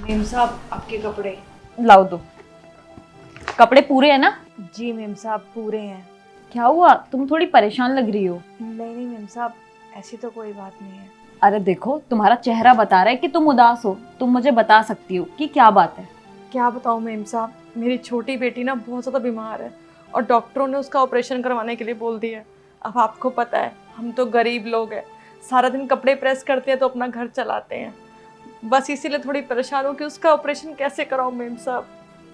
Ma'am साहब आपके कपड़े। लाओ दो। कपड़े पूरे हैं ना? जी मेम साहब पूरे हैं। क्या हुआ, तुम थोड़ी परेशान लग रही हो। नहीं मेम साहब, ऐसी तो कोई बात नहीं है। अरे देखो, तुम्हारा चेहरा बता रहा है कि तुम उदास हो। तुम मुझे बता सकती हो कि क्या बात है। क्या बताऊँ मेम साहब, मेरी छोटी बेटी ना बहुत ज़्यादा बीमार है और डॉक्टरों ने उसका ऑपरेशन करवाने के लिए बोल दिया है। अब आपको पता है हम तो गरीब लोग हैं, सारा दिन कपड़े प्रेस करते हैं तो अपना घर चलाते हैं। बस इसीलिए थोड़ी परेशान हूँ कि उसका ऑपरेशन कैसे कराऊँ मेम साहब।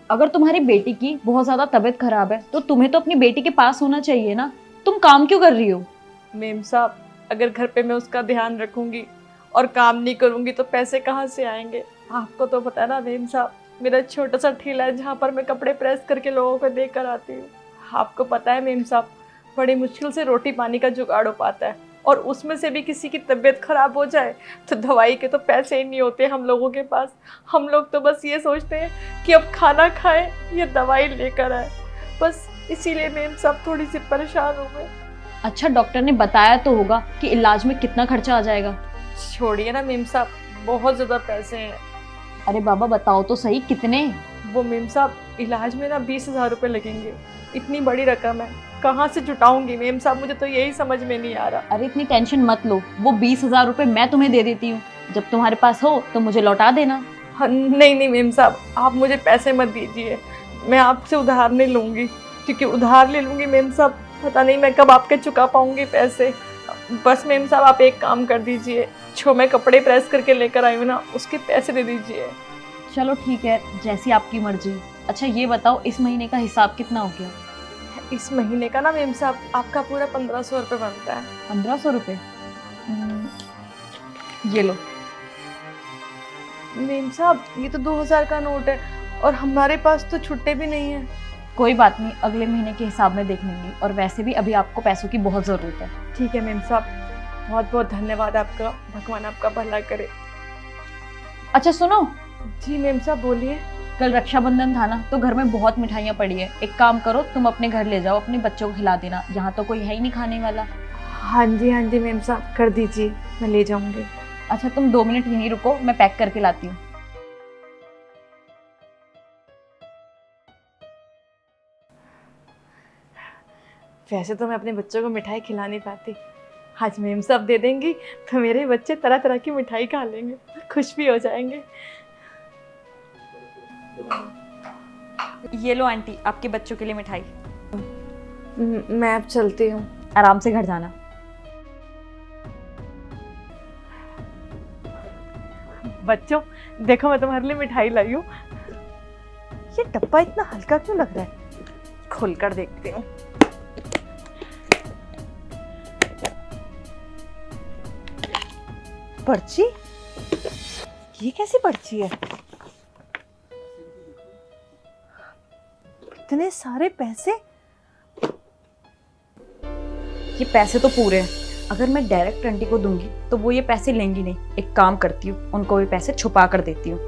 अगर तुम्हारी बेटी की बहुत ज्यादा तबीयत खराब है तो तुम्हें तो अपनी बेटी के पास होना चाहिए ना। तुम काम क्यों कर रही हो? मेम साहब, अगर घर पे मैं उसका ध्यान रखूंगी और काम नहीं करूंगी तो पैसे कहाँ से आएंगे? आपको तो पता है ना मेम साहब, मेरा छोटा सा ठेला है जहाँ पर मैं कपड़े प्रेस करके लोगों को देकर आती हूँ। आपको पता है मेम साहब, बड़ी मुश्किल से रोटी पानी का जुगाड़ हो पाता है और उसमें से भी किसी की तबीयत खराब हो जाए तो दवाई के तो पैसे ही नहीं होते हम लोगों के पास। हम लोग तो बस ये सोचते हैं कि अब खाना खाएं या दवाई लेकर आए। बस इसीलिए मेम साहब थोड़ी सी परेशान हूँ मैं। अच्छा, डॉक्टर ने बताया तो होगा कि इलाज में कितना खर्चा आ जाएगा। छोड़िए ना मेम साहब, बहुत ज़्यादा पैसे हैं। अरे बाबा बताओ तो सही, कितने? वो मेम साहब, इलाज में ना 20,000 रुपये लगेंगे। इतनी बड़ी रकम है, कहाँ से जुटाऊंगी मेम साहब, मुझे तो यही समझ में नहीं आ रहा। अरे इतनी टेंशन मत लो, वो 20,000 रुपये मैं तुम्हें दे देती हूँ। जब तुम्हारे पास हो तो मुझे लौटा देना। हाँ, नहीं नहीं मेम साहब, आप मुझे पैसे मत दीजिए। मैं आपसे उधार नहीं लूँगी, क्योंकि उधार ले लूँगी मेम साहब, पता नहीं मैं कब आपके चुका पाऊँगी पैसे। बस मेम साहब आप एक काम कर दीजिए, जो मैं कपड़े प्रेस करके लेकर आई हूँ ना, उसके पैसे दे दीजिए। चलो ठीक है, जैसी आपकी मर्जी। अच्छा ये बताओ, इस महीने का हिसाब कितना हो गया? इस महीने का ना मेम साहब आपका पूरा 1500 रुपये बनता है। 1500 रुपये? ये लो। मेम साहब ये तो 2000 का नोट है और हमारे पास तो छुट्टे भी नहीं है। कोई बात नहीं, अगले महीने के हिसाब में देख लेंगे। और वैसे भी अभी आपको पैसों की बहुत ज़रूरत है। ठीक है मेम साहब, बहुत बहुत धन्यवाद आपका, भगवान आपका भला करे। अच्छा सुनो, जी मेम साहब बोलिए। कल रक्षाबंधन था ना, तो घर में बहुत मिठाइयाँ पड़ी है। एक काम करो, तुम अपने घर ले जाओ, अपने बच्चों को खिला देना। यहाँ तो कोई है ही नहीं खाने वाला। हाँ जी मेम साहब कर दीजिए, मैं ले जाऊंगी। अच्छा तुम 2 मिनट यहीं रुको, मैं पैक करके लाती हूँ। वैसे तो मैं अपने बच्चों को मिठाई खिला नहीं पाती, आज मेम साहब दे देंगी तो मेरे बच्चे तरह तरह की मिठाई खा लेंगे, खुश भी हो जाएंगे। ये लो आंटी, आपके बच्चों के लिए मिठाई। मैं अब चलती हूँ। आराम से घर जाना। बच्चों देखो, मैं तुम्हारे लिए मिठाई लाई हूँ। ये डब्बा इतना हल्का क्यों लग रहा है? खोलकर देखती हूँ। पर्ची? ये कैसी पर्ची है? इतने सारे पैसे? ये पैसे तो पूरे हैं। अगर मैं डायरेक्ट आंटी को दूंगी तो वो ये पैसे लेंगी नहीं। एक काम करती हूँ, उनको ये पैसे छुपा कर देती हूँ।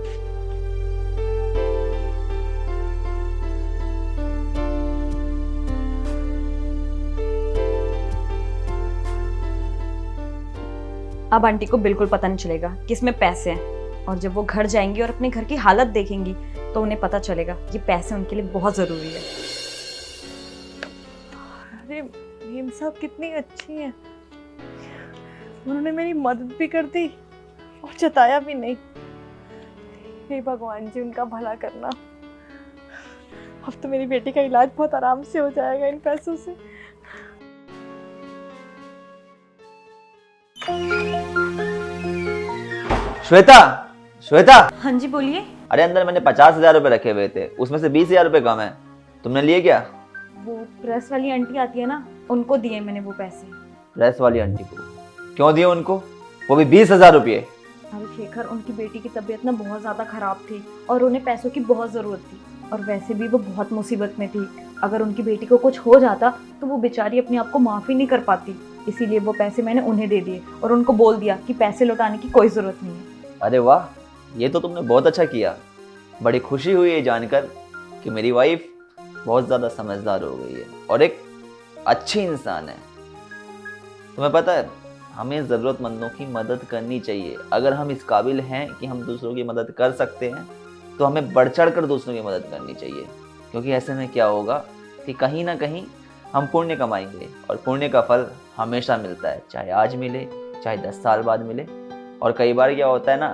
अब आंटी को बिल्कुल पता नहीं चलेगा कि इसमें पैसे हैं। और जब वो घर जाएंगी और अपने घर की हालत देखेंगी तो उन्हें पता चलेगा ये पैसे उनके लिए बहुत ज़रूरी है। अरे मेम साहब कितनी अच्छी हैं, उन्होंने मेरी मदद भी कर दी और जताया भी नहीं। हे भगवान जी, उनका भला करना। अब तो मेरी बेटी का इलाज बहुत आराम से हो जाएगा इन पैसों से। श्वेता, श्वेता। हाँ जी बोलिए। अरे अंदर मैंने 50,000 रुपए रखे हुए थे, उसमें से 20,000 रुपए कम है। तुमने लिए क्या? वो प्रेस वाली आंटी आती है ना, उनको दिए मैंने वो पैसे। प्रेस वाली आंटी को क्यों दिए उनको? वो भी 20,000 रुपये। अरे शेखर, उनकी बेटी की तबीयत ना बहुत ज़्यादा ख़राब थी और उन्हें पैसों की बहुत ज़रूरत थी। और वैसे भी वो बहुत मुसीबत में थी। अगर उनकी बेटी को कुछ हो जाता तो वो बेचारी अपने आप को माफ़ी नहीं कर पाती। इसीलिए वो पैसे मैंने उन्हें दे दिए और उनको बोल दिया कि पैसे लौटाने की कोई ज़रूरत नहीं है। अरे वाह, ये तो तुमने बहुत अच्छा किया। बड़ी खुशी हुई ये जानकर कि मेरी वाइफ बहुत ज़्यादा समझदार हो गई है और एक अच्छी इंसान है। तुम्हें पता है, हमें ज़रूरतमंदों की मदद करनी चाहिए। अगर हम इस काबिल हैं कि हम दूसरों की मदद कर सकते हैं तो हमें बढ़ चढ़ कर दूसरों की मदद करनी चाहिए, क्योंकि ऐसे में क्या होगा कि कहीं ना कहीं हम पुण्य कमाएंगे और पुण्य का फल हमेशा मिलता है, चाहे आज मिले चाहे 10 साल बाद मिले। और कई बार क्या होता है ना,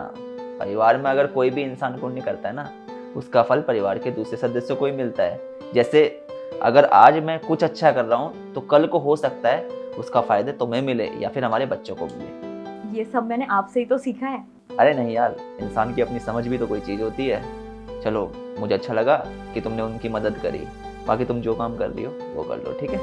परिवार में अगर कोई भी इंसान पुण्य करता है ना, उसका फल परिवार के दूसरे सदस्यों को ही मिलता है। जैसे अगर आज मैं कुछ अच्छा कर रहा हूँ तो कल को हो सकता है उसका फायदे तुम्हें मिले या फिर हमारे बच्चों को मिले। ये सब मैंने आपसे ही तो सीखा है। अरे नहीं यार, इंसान की अपनी समझ भी तो कोई चीज़ होती है। चलो, मुझे अच्छा लगा कि तुमने उनकी मदद करी, बाकी तुम जो काम कर रही हो वो कर लो, ठीक है।